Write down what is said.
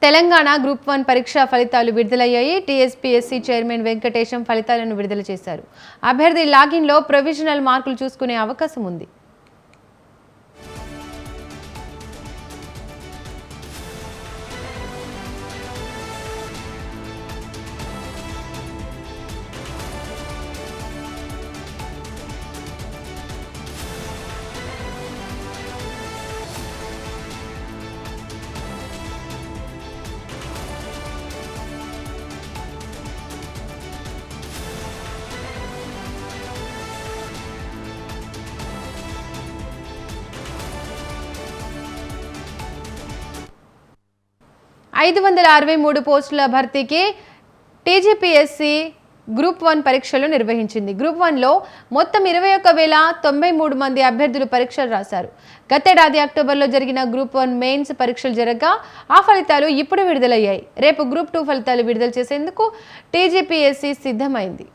Telangana group 1 పరీక్ష ఫలితాలు విడుదలయ్యాయి. టీఎస్పీఎస్సీ చైర్మన్ వెంకటేశం ఫలితాలను విడుదల చేశారు. అభ్యర్థి లాగిన్లో ప్రొవిజనల్ మార్కులు చూసుకునే అవకాశం ఉంది. ఐదు 563 పోస్టుల భర్తీకి టీజీపీఎస్సీ గ్రూప్ 1 పరీక్షలు నిర్వహించింది. గ్రూప్ 1లో మొత్తం 21,093 మంది అభ్యర్థులు పరీక్షలు రాశారు. గతేడాది అక్టోబర్లో జరిగిన గ్రూప్ 1 మెయిన్స్ పరీక్షలు జరగగా ఆ ఫలితాలు ఇప్పుడు విడుదలయ్యాయి. రేపు గ్రూప్ 2 ఫలితాలు విడుదల చేసేందుకు టీజీపీఎస్సీ సిద్ధమైంది.